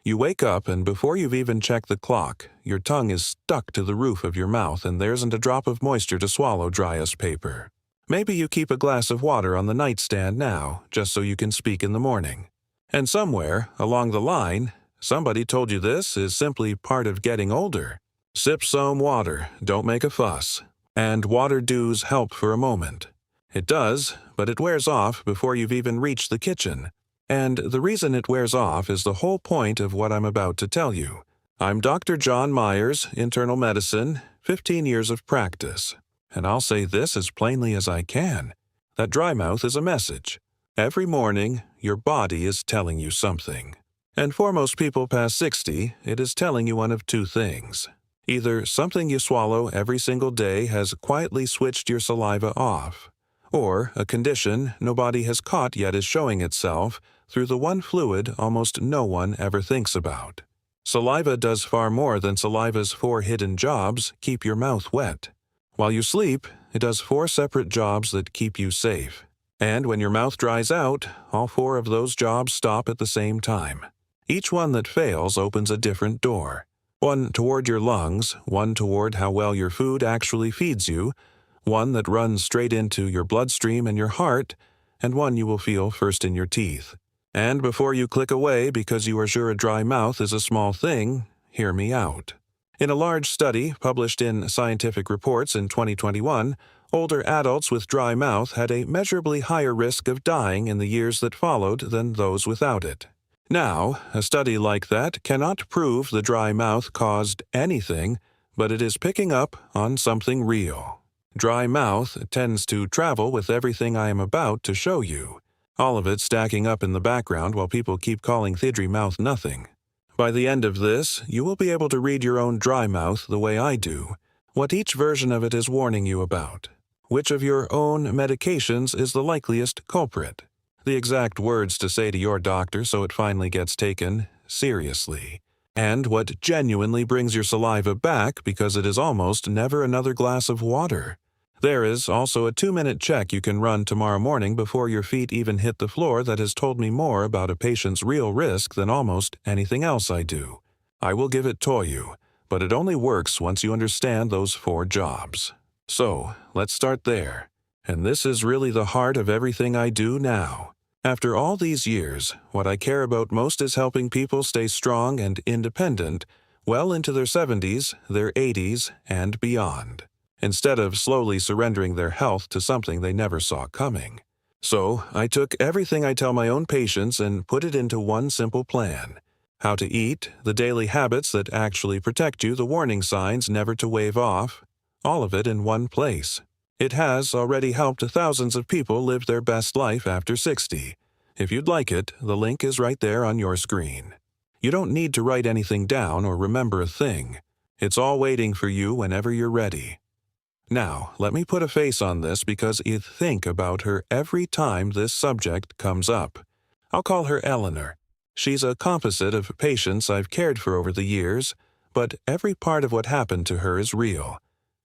You wake up and before you've even checked the clock, your tongue is stuck to the roof of your mouth and there isn't a drop of moisture to swallow dry as paper. Maybe you keep a glass of water on the nightstand now, just so you can speak in the morning. And somewhere, along the line, somebody told you this is simply part of getting older. Sip some water, don't make a fuss. And water does help for a moment. It does, but it wears off before you've even reached the kitchen. And the reason it wears off is the whole point of what I'm about to tell you. I'm Dr. John Myers, internal medicine, 15 years of practice. And I'll say this as plainly as I can, that dry mouth is a message. Every morning, your body is telling you something. And for most people past 60, it is telling you one of two things. Either something you swallow every single day has quietly switched your saliva off, or a condition nobody has caught yet is showing itself through the one fluid almost no one ever thinks about. Saliva does far more than saliva's 4 hidden jobs keep your mouth wet. While you sleep, it does 4 separate jobs that keep you safe. And when your mouth dries out, all 4 of those jobs stop at the same time. Each one that fails opens a different door. One toward your lungs, one toward how well your food actually feeds you, one that runs straight into your bloodstream and your heart, and one you will feel first in your teeth. And before you click away because you are sure a dry mouth is a small thing, hear me out. In a large study published in Scientific Reports in 2021, older adults with dry mouth had a measurably higher risk of dying in the years that followed than those without it. Now, a study like that cannot prove the dry mouth caused anything, but it is picking up on something real. Dry mouth tends to travel with everything I am about to show you, all of it stacking up in the background while people keep calling dry mouth nothing. By the end of this, you will be able to read your own dry mouth the way I do, what each version of it is warning you about, which of your own medications is the likeliest culprit, the exact words to say to your doctor so it finally gets taken seriously, and what genuinely brings your saliva back because it is almost never another glass of water. There is also a 2-minute check you can run tomorrow morning before your feet even hit the floor that has told me more about a patient's real risk than almost anything else I do. I will give it to you, but it only works once you understand those 4 jobs. So, let's start there. And this is really the heart of everything I do now. After all these years, what I care about most is helping people stay strong and independent well into their 70s, their 80s, and beyond, instead of slowly surrendering their health to something they never saw coming. So, I took everything I tell my own patients and put it into one simple plan. How to eat, the daily habits that actually protect you, the warning signs never to wave off, all of it in one place. It has already helped thousands of people live their best life after 60. If you'd like it, the link is right there on your screen. You don't need to write anything down or remember a thing. It's all waiting for you whenever you're ready. Now, let me put a face on this because you think about her every time this subject comes up. I'll call her Eleanor. She's a composite of patients I've cared for over the years, but every part of what happened to her is real,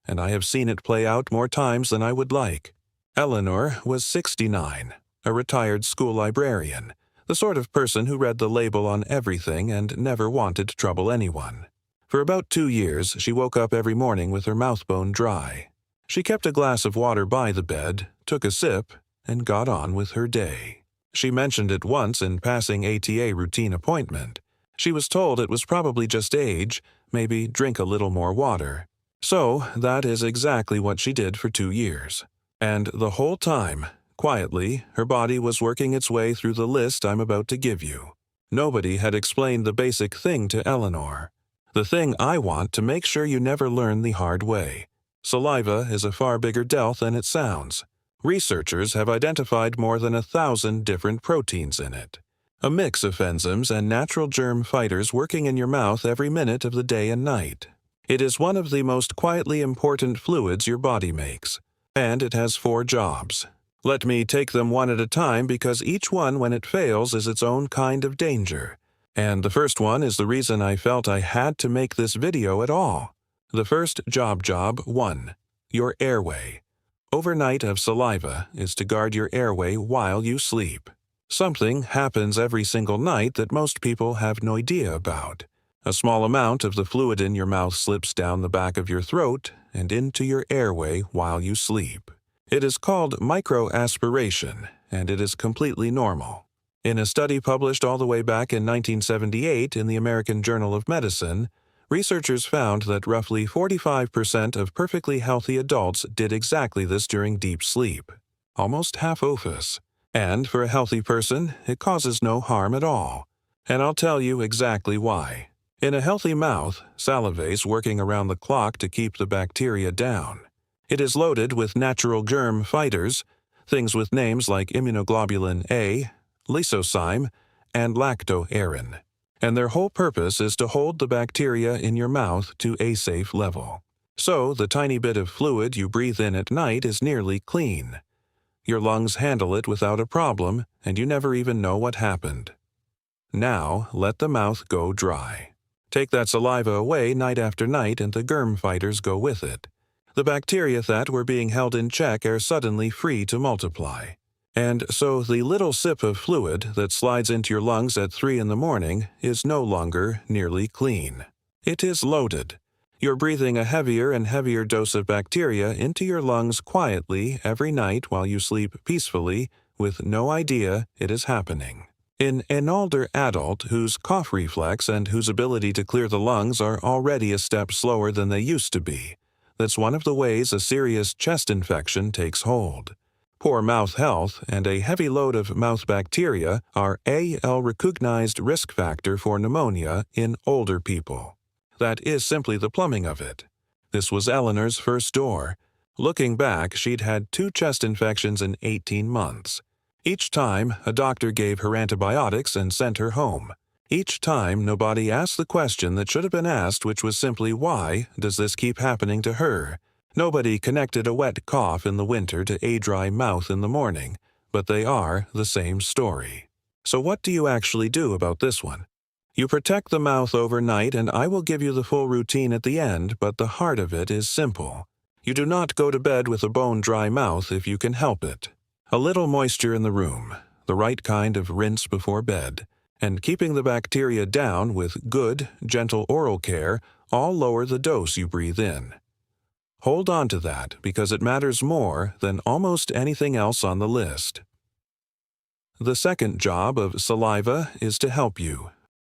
and I have seen it play out more times than I would like. Eleanor was 69, a retired school librarian, the sort of person who read the label on everything and never wanted to trouble anyone. For about 2 years, she woke up every morning with her mouth bone dry. She kept a glass of water by the bed, took a sip, and got on with her day. She mentioned it once in passing ATA routine appointment. She was told it was probably just age, maybe drink a little more water. So, that is exactly what she did for 2 years. And the whole time, quietly, her body was working its way through the list I'm about to give you. Nobody had explained the basic thing to Eleanor. The thing I want to make sure you never learn the hard way. Saliva is a far bigger deal than it sounds. Researchers have identified more than 1,000 different proteins in it. A mix of enzymes and natural germ fighters working in your mouth every minute of the day and night. It is one of the most quietly important fluids your body makes, and it has 4 jobs. Let me take them one at a time because each one, when it fails, is its own kind of danger. And the first one is the reason I felt I had to make this video at all. The first job 1, your airway. Overnight of saliva is to guard your airway while you sleep. Something happens every single night that most people have no idea about. A small amount of the fluid in your mouth slips down the back of your throat and into your airway while you sleep. It is called microaspiration, and it is completely normal. In a study published all the way back in 1978 in the American Journal of Medicine, researchers found that roughly 45% of perfectly healthy adults did exactly this during deep sleep, almost half of us. And for a healthy person, it causes no harm at all. And I'll tell you exactly why. In a healthy mouth, saliva is working around the clock to keep the bacteria down. It is loaded with natural germ fighters, things with names like immunoglobulin A, lysozyme, and lactoarin. And their whole purpose is to hold the bacteria in your mouth to a safe level. So the tiny bit of fluid you breathe in at night is nearly clean. Your lungs handle it without a problem, and you never even know what happened. Now, let the mouth go dry. Take that saliva away night after night, and the germ fighters go with it. The bacteria that were being held in check are suddenly free to multiply. And so the little sip of fluid that slides into your lungs at 3 in the morning is no longer nearly clean. It is loaded. You're breathing a heavier and heavier dose of bacteria into your lungs quietly every night while you sleep peacefully with no idea it is happening. In an older adult whose cough reflex and whose ability to clear the lungs are already a step slower than they used to be, that's one of the ways a serious chest infection takes hold. Poor mouth health and a heavy load of mouth bacteria are a recognized risk factor for pneumonia in older people. That is simply the plumbing of it. This was Eleanor's first door. Looking back, she'd had 2 chest infections in 18 months. Each time, a doctor gave her antibiotics and sent her home. Each time, nobody asked the question that should have been asked, which was simply, why does this keep happening to her? Nobody connected a wet cough in the winter to a dry mouth in the morning, but they are the same story. So what do you actually do about this one? You protect the mouth overnight, and I will give you the full routine at the end, but the heart of it is simple. You do not go to bed with a bone-dry mouth if you can help it. A little moisture in the room, the right kind of rinse before bed, and keeping the bacteria down with good, gentle oral care all lower the dose you breathe in. Hold on to that because it matters more than almost anything else on the list. The second job of saliva is to help you.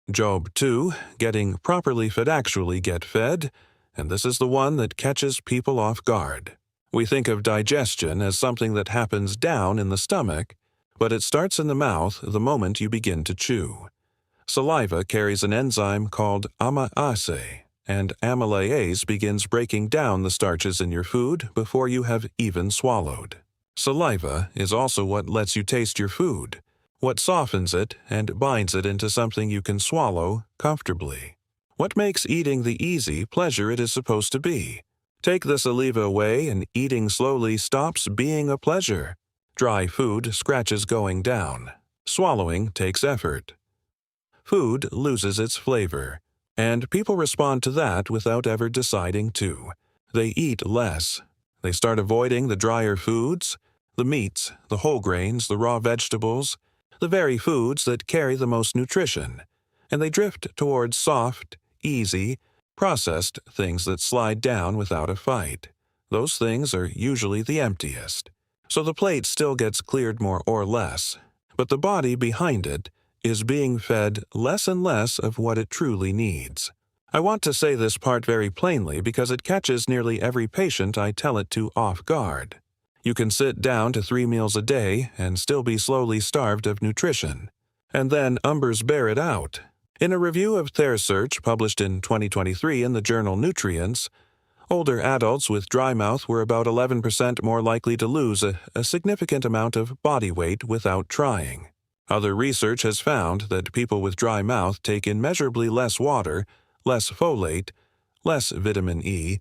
Job 2, getting properly fed actually get fed, and this is the one that catches people off guard. We think of digestion as something that happens down in the stomach, but it starts in the mouth the moment you begin to chew. Saliva carries an enzyme called amylase, and amylase begins breaking down the starches in your food before you have even swallowed. Saliva is also what lets you taste your food, what softens it and binds it into something you can swallow comfortably. What makes eating the easy pleasure it is supposed to be? Take the saliva away and eating slowly stops being a pleasure. Dry food scratches going down. Swallowing takes effort. Food loses its flavor, and people respond to that without ever deciding to. They eat less. They start avoiding the drier foods, the meats, the whole grains, the raw vegetables, the very foods that carry the most nutrition, and they drift towards soft, easy, processed things that slide down without a fight. Those things are usually the emptiest. So the plate still gets cleared more or less, but the body behind it is being fed less and less of what it truly needs. I want to say this part very plainly because it catches nearly every patient I tell it to off guard. You can sit down to 3 meals a day and still be slowly starved of nutrition. And then umbers bear it out. In a review of TheraSearch published in 2023 in the journal Nutrients, older adults with dry mouth were about 11% more likely to lose a significant amount of body weight without trying. Other research has found that people with dry mouth take immeasurably less water, less folate, less vitamin E,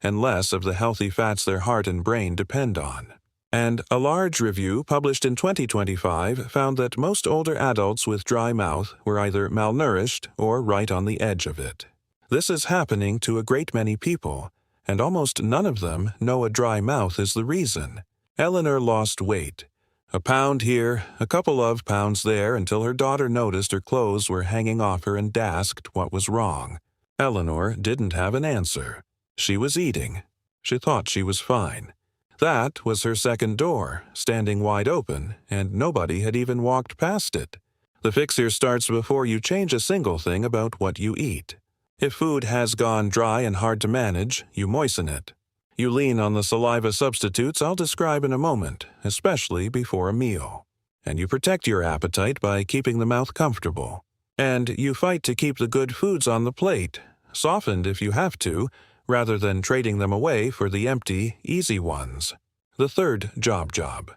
and less of the healthy fats their heart and brain depend on. And a large review published in 2025 found that most older adults with dry mouth were either malnourished or right on the edge of it. This is happening to a great many people, and almost none of them know a dry mouth is the reason. Eleanor lost weight, A pound here, a couple of pounds there, until her daughter noticed her clothes were hanging off her and asked what was wrong. Eleanor didn't have an answer. She was eating. She thought she was fine. That was her second door, standing wide open, and nobody had even walked past it. The fix here starts before you change a single thing about what you eat. If food has gone dry and hard to manage, you moisten it. You lean on the saliva substitutes I'll describe in a moment, especially before a meal. And you protect your appetite by keeping the mouth comfortable. And you fight to keep the good foods on the plate, softened if you have to, rather than trading them away for the empty, easy ones. The third job.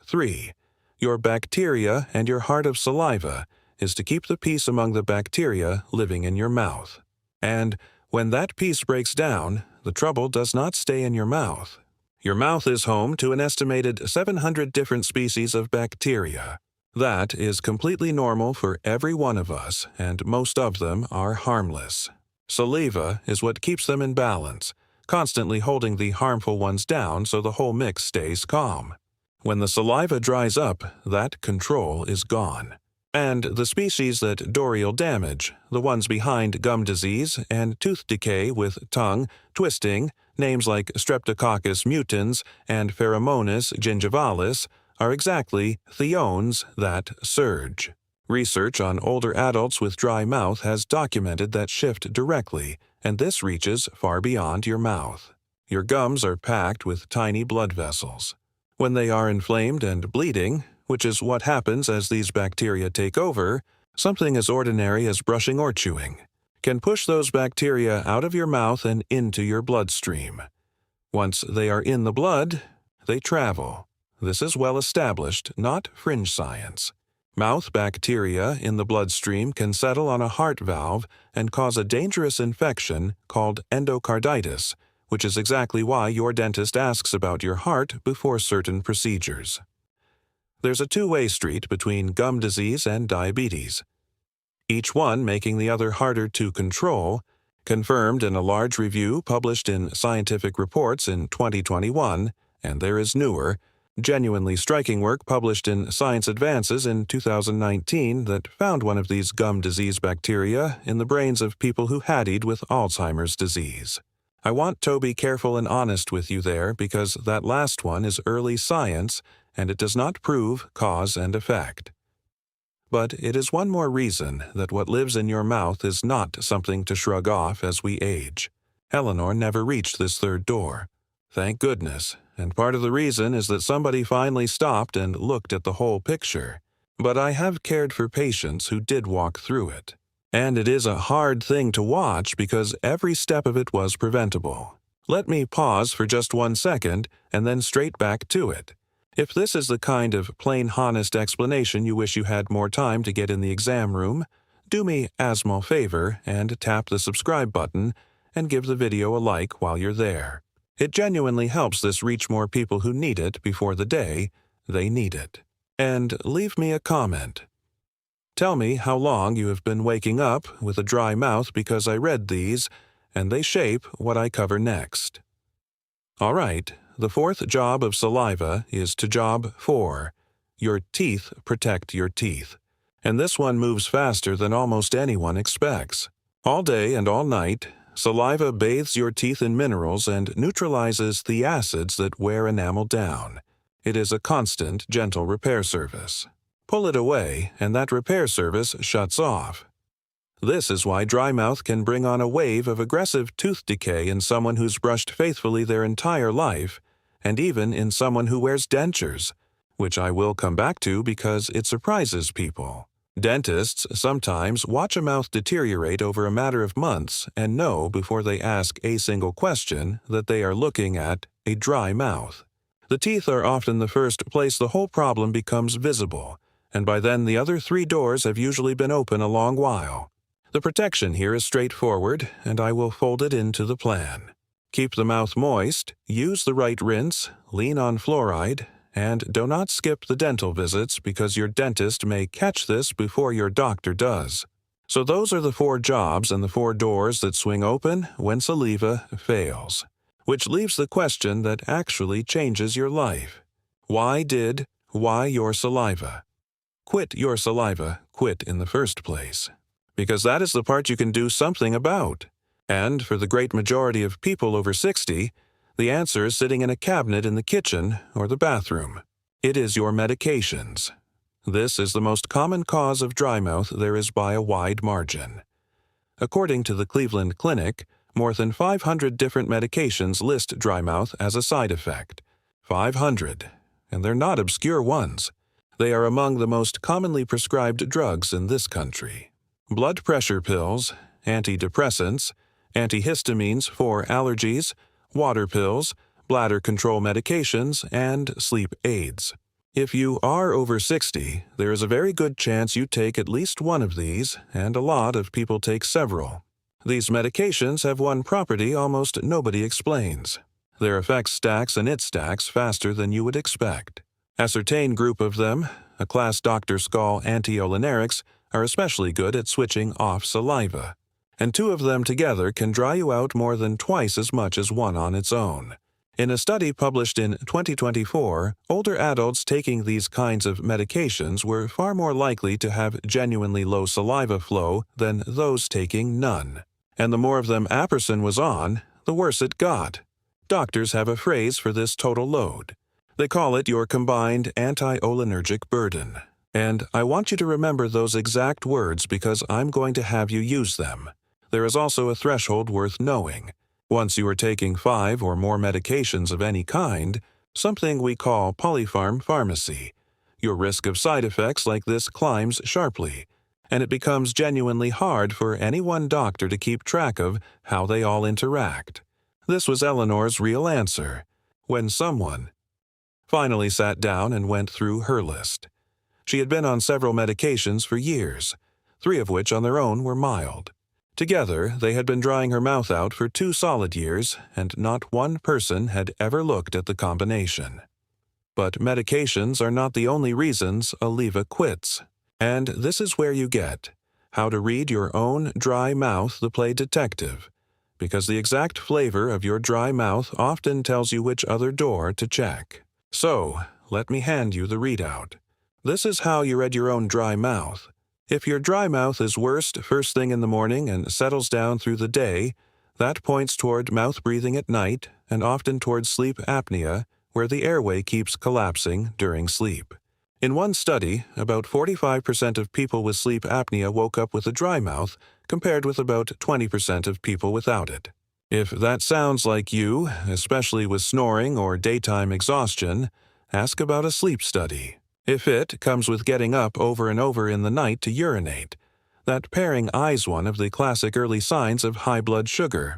3. Your bacteria and your heart of saliva is to keep the peace among the bacteria living in your mouth. And when that peace breaks down, the trouble does not stay in your mouth. Your mouth is home to an estimated 700 different species of bacteria. That is completely normal for every one of us, and most of them are harmless. Saliva is what keeps them in balance, constantly holding the harmful ones down so the whole mix stays calm. When the saliva dries up, that control is gone. And the species that Dory'll damage, the ones behind gum disease and tooth decay with tongue, twisting, names like Streptococcus mutans and Pheromonas gingivalis, are exactly thiones that surge. Research on older adults with dry mouth has documented that shift directly, and this reaches far beyond your mouth. Your gums are packed with tiny blood vessels. When they are inflamed and bleeding, which is what happens as these bacteria take over, something as ordinary as brushing or chewing can push those bacteria out of your mouth and into your bloodstream. Once they are in the blood, they travel. This is well established, not fringe science. Mouth bacteria in the bloodstream can settle on a heart valve and cause a dangerous infection called endocarditis, which is exactly why your dentist asks about your heart before certain procedures. There's a two-way street between gum disease and diabetes, each one making the other harder to control, confirmed in a large review published in Scientific Reports in 2021, and there is newer, genuinely striking work published in Science Advances in 2019 that found one of these gum disease bacteria in the brains of people who haddied with Alzheimer's disease. I want to be careful and honest with you there because that last one is early science and it does not prove cause and effect. But it is one more reason that what lives in your mouth is not something to shrug off as we age. Eleanor never reached this third door. Thank goodness, and part of the reason is that somebody finally stopped and looked at the whole picture. But I have cared for patients who did walk through it. And it is a hard thing to watch because every step of it was preventable. Let me pause for just 1 second and then straight back to it. If this is the kind of plain honest explanation you wish you had more time to get in the exam room, do me a small favor and tap the subscribe button and give the video a like while you're there. It genuinely helps this reach more people who need it before the day they need it. And leave me a comment. Tell me how long you have been waking up with a dry mouth because I read these, and they shape what I cover next. All right, the fourth job of saliva is to job 4. Your teeth protect your teeth. And this one moves faster than almost anyone expects. All day and all night, saliva bathes your teeth in minerals and neutralizes the acids that wear enamel down. It is a constant, gentle repair service. Pull it away, and that repair service shuts off. This is why dry mouth can bring on a wave of aggressive tooth decay in someone who's brushed faithfully their entire life, and even in someone who wears dentures, which I will come back to because it surprises people. Dentists sometimes watch a mouth deteriorate over a matter of months and know before they ask a single question that they are looking at a dry mouth. The teeth are often the first place the whole problem becomes visible, and by then the other 3 doors have usually been open a long while. The protection here is straightforward, and I will fold it into the plan. Keep the mouth moist, use the right rinse, lean on fluoride, and do not skip the dental visits because your dentist may catch this before your doctor does. So those are the 4 jobs and the 4 doors that swing open when saliva fails, which leaves the question that actually changes your life. Why did Why your saliva? Quit your saliva, quit in the first place. Because that is the part you can do something about. And for the great majority of people over 60, the answer is sitting in a cabinet in the kitchen or the bathroom. It is your medications. This is the most common cause of dry mouth there is by a wide margin. According to the Cleveland Clinic, more than 500 different medications list dry mouth as a side effect. 500, and they're not obscure ones. They are among the most commonly prescribed drugs in this country. Blood pressure pills, antidepressants, antihistamines for allergies, water pills, bladder control medications, and sleep aids. If you are over 60, there is a very good chance you take at least one of these, and a lot of people take several. These medications have one property almost nobody explains. Their effect stacks and it stacks faster than you would expect. A certain group of them, a class doctors call anticholinergics, are especially good at switching off saliva. And two of them together can dry you out more than twice as much as one on its own. In a study published in 2024, older adults taking these kinds of medications were far more likely to have genuinely low saliva flow than those taking none. And the more of them a person was on, the worse it got. Doctors have a phrase for this total load. They call it your combined anticholinergic burden. And I want you to remember those exact words because I'm going to have you use them. There is also a threshold worth knowing. Once you are taking 5 or more medications of any kind, something we call polypharm pharmacy, your risk of side effects like this climbs sharply, and it becomes genuinely hard for any one doctor to keep track of how they all interact. This was Eleanor's real answer, when someone finally sat down and went through her list. She had been on several medications for years, 3 of which on their own were mild. Together, they had been drying her mouth out for 2 solid years, and not one person had ever looked at the combination. But medications are not the only reasons a leva quits. And this is where you get how to read your own dry mouth the play detective, because the exact flavor of your dry mouth often tells you which other door to check. So, let me hand you the readout. This is how you read your own dry mouth. If your dry mouth is worst first thing in the morning and settles down through the day, that points toward mouth breathing at night and often towards sleep apnea, where the airway keeps collapsing during sleep. In one study, about 45% of people with sleep apnea woke up with a dry mouth, compared with about 20% of people without it. If that sounds like you, especially with snoring or daytime exhaustion, ask about a sleep study. If it comes with getting up over and over in the night to urinate, that pairing is one of the classic early signs of high blood sugar.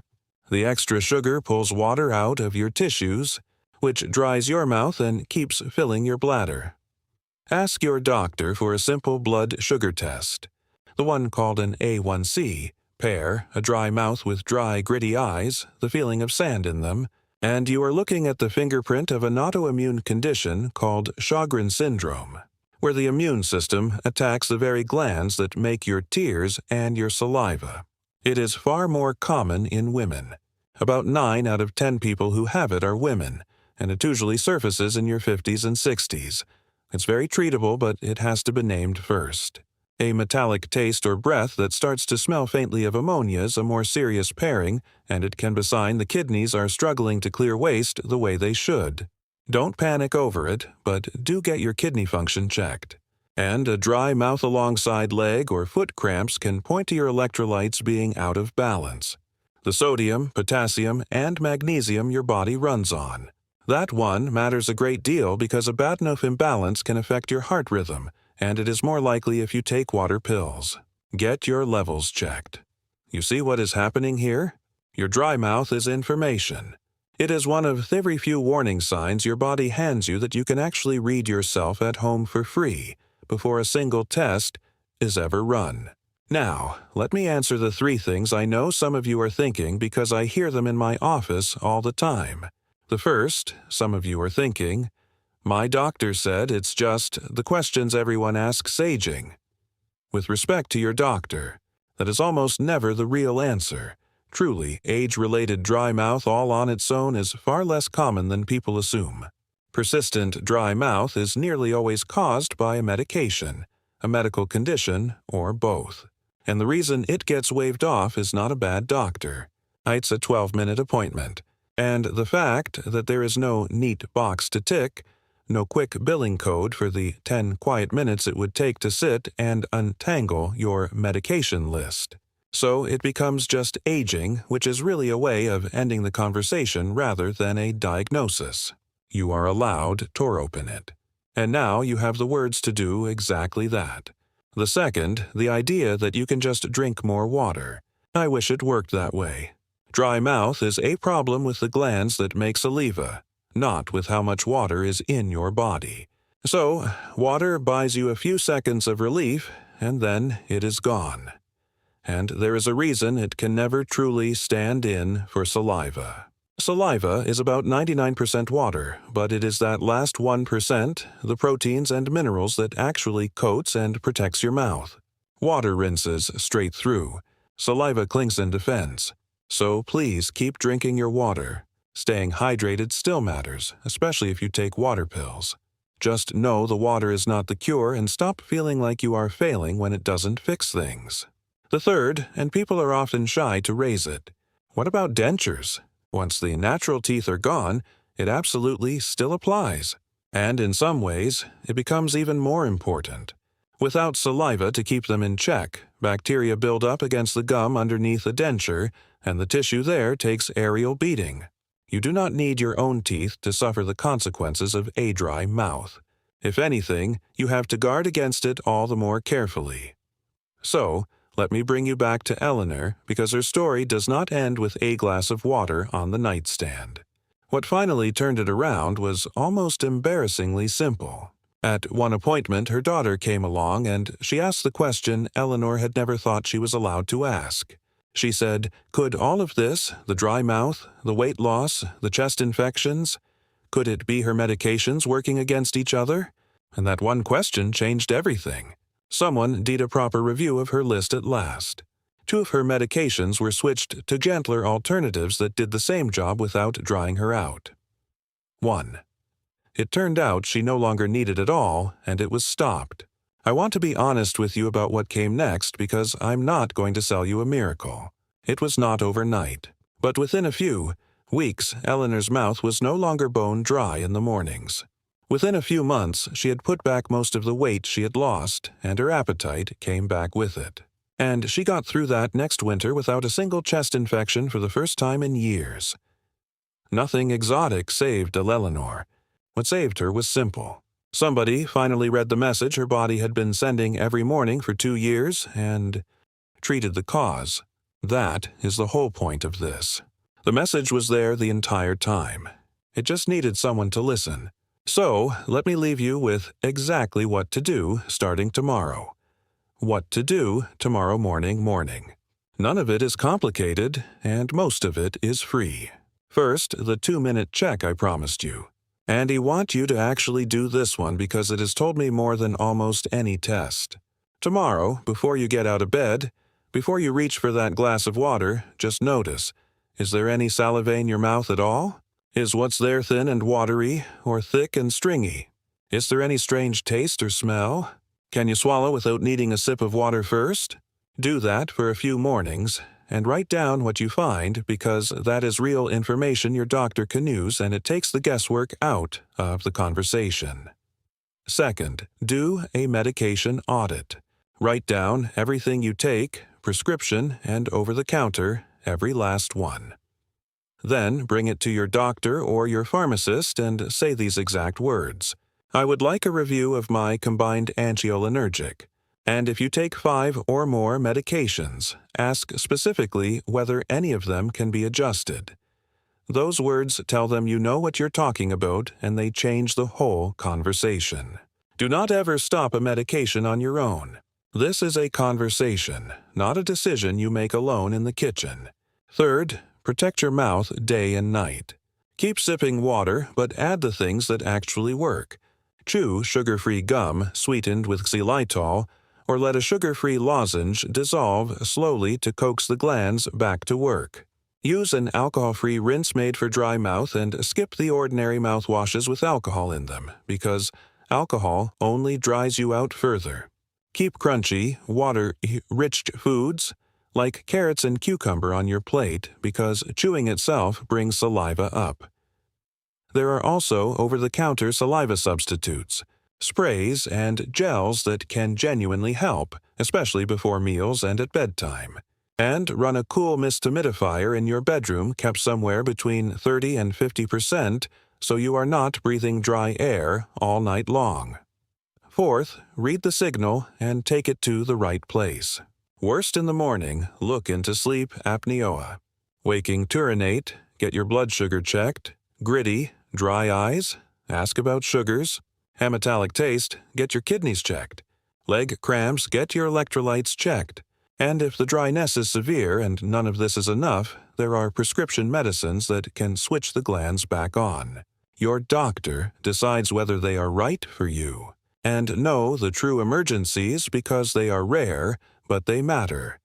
The extra sugar pulls water out of your tissues, which dries your mouth and keeps filling your bladder. Ask your doctor for a simple blood sugar test. The one called an A1C, pair a dry mouth with dry, gritty eyes, the feeling of sand in them, and you are looking at the fingerprint of an autoimmune condition called Sjogren syndrome, where the immune system attacks the very glands that make your tears and your saliva. It is far more common in women. About 9 out of 10 people who have it are women, and it usually surfaces in your 50s and 60s. It's very treatable, but it has to be named first. A metallic taste or breath that starts to smell faintly of ammonia is a more serious pairing, and it can be a sign the kidneys are struggling to clear waste the way they should. Don't panic over it, but do get your kidney function checked. And a dry mouth alongside leg or foot cramps can point to your electrolytes being out of balance. The sodium, potassium, and magnesium your body runs on. That one matters a great deal because a bad enough imbalance can affect your heart rhythm, and it is more likely if you take water pills. Get your levels checked. You see what is happening here? Your dry mouth is information. It is one of very few warning signs your body hands you that you can actually read yourself at home for free before a single test is ever run. Now, let me answer the 3 things I know some of you are thinking because I hear them in my office all the time. The first, some of you are thinking, my doctor said it's just the questions everyone asks aging. With respect to your doctor, that is almost never the real answer. Truly, age-related dry mouth all on its own is far less common than people assume. Persistent dry mouth is nearly always caused by a medication, a medical condition, or both. And the reason it gets waved off is not a bad doctor. It's a 12-minute appointment. And the fact that there is no neat box to tick, no quick billing code for the 10 quiet minutes it would take to sit and untangle your medication list. So it becomes just aging, which is really a way of ending the conversation rather than a diagnosis. You are allowed to open it. And now you have the words to do exactly that. The second, the idea that you can just drink more water. I wish it worked that way. Dry mouth is a problem with the glands that make saliva, not with how much water is in your body. So, water buys you a few seconds of relief, and then it is gone. And there is a reason it can never truly stand in for saliva. Saliva is about 99% water, but it is that last 1%, the proteins and minerals, that actually coats and protects your mouth. Water rinses straight through. Saliva clings and defends. So please keep drinking your water. Staying hydrated still matters, especially if you take water pills. Just know the water is not the cure and stop feeling like you are failing when it doesn't fix things. The third, and people are often shy to raise it. What about dentures? Once the natural teeth are gone, it absolutely still applies. And in some ways, it becomes even more important. Without saliva to keep them in check, bacteria build up against the gum underneath a denture, and the tissue there takes aerial beating. You do not need your own teeth to suffer the consequences of a dry mouth. If anything, you have to guard against it all the more carefully. So, let me bring you back to Eleanor, because her story does not end with a glass of water on the nightstand. What finally turned it around was almost embarrassingly simple. At one appointment, her daughter came along and she asked the question Eleanor had never thought she was allowed to ask. She said, could all of this, the dry mouth, the weight loss, the chest infections, could it be her medications working against each other? And that one question changed everything. Someone did a proper review of her list at last. 2 of her medications were switched to gentler alternatives that did the same job without drying her out. 1. It turned out she no longer needed it all, and it was stopped. I want to be honest with you about what came next because I'm not going to sell you a miracle. It was not overnight. But within a few weeks, Eleanor's mouth was no longer bone dry in the mornings. Within a few months, she had put back most of the weight she had lost, and her appetite came back with it. And she got through that next winter without a single chest infection for the first time in years. Nothing exotic saved Eleanor. What saved her was simple. Somebody finally read the message her body had been sending every morning for 2 years and treated the cause. That is the whole point of this. The message was there the entire time. It just needed someone to listen. So, let me leave you with exactly what to do starting tomorrow. What to do tomorrow morning. None of it is complicated, and most of it is free. First, the 2-minute check I promised you. And I want you to actually do this one because it has told me more than almost any test. Tomorrow, before you get out of bed, before you reach for that glass of water, just notice, is there any saliva in your mouth at all? Is what's there thin and watery, or thick and stringy? Is there any strange taste or smell? Can you swallow without needing a sip of water first? Do that for a few mornings, and write down what you find because that is real information your doctor can use and it takes the guesswork out of the conversation. Second, do a medication audit. Write down everything you take, prescription and over-the-counter, every last one. Then bring it to your doctor or your pharmacist and say these exact words. I would like a review of my combined anticholinergic. And if you take 5 or more medications, ask specifically whether any of them can be adjusted. Those words tell them you know what you're talking about and they change the whole conversation. Do not ever stop a medication on your own. This is a conversation, not a decision you make alone in the kitchen. Third, protect your mouth day and night. Keep sipping water, but add the things that actually work. Chew sugar-free gum sweetened with xylitol, or let a sugar-free lozenge dissolve slowly to coax the glands back to work. Use an alcohol-free rinse made for dry mouth and skip the ordinary mouthwashes with alcohol in them, because alcohol only dries you out further. Keep crunchy, water-rich foods like carrots and cucumber on your plate because chewing itself brings saliva up. There are also over-the-counter saliva substitutes, sprays, and gels that can genuinely help, especially before meals and at bedtime. And run a cool mist humidifier in your bedroom kept somewhere between 30 and 50% so you are not breathing dry air all night long. Fourth, read the signal and take it to the right place. Worst in the morning, look into sleep apnea. Waking to urinate, get your blood sugar checked. Gritty, dry eyes, ask about sugars. Hematalic taste, get your kidneys checked. Leg cramps, get your electrolytes checked. And if the dryness is severe and none of this is enough, there are prescription medicines that can switch the glands back on. Your doctor decides whether they are right for you. And know the true emergencies because they are rare, but they matter.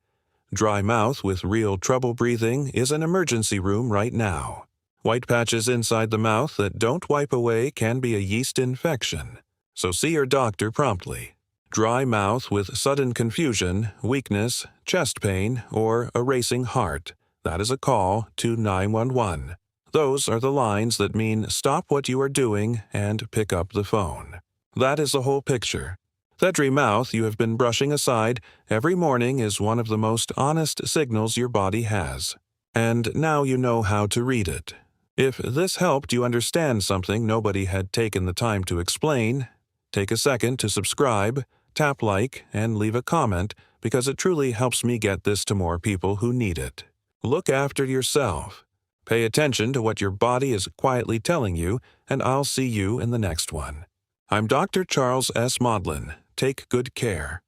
Dry mouth with real trouble breathing is an emergency room right now. White patches inside the mouth that don't wipe away can be a yeast infection, so see your doctor promptly. Dry mouth with sudden confusion, weakness, chest pain, or a racing heart. That is a call to 911. Those are the lines that mean stop what you are doing and pick up the phone. That is the whole picture. That dry mouth you have been brushing aside every morning is one of the most honest signals your body has. And now you know how to read it. If this helped you understand something nobody had taken the time to explain, take a second to subscribe, tap like, and leave a comment because it truly helps me get this to more people who need it. Look after yourself. Pay attention to what your body is quietly telling you, and I'll see you in the next one. I'm Dr. Charles S. Maudlin. Take good care.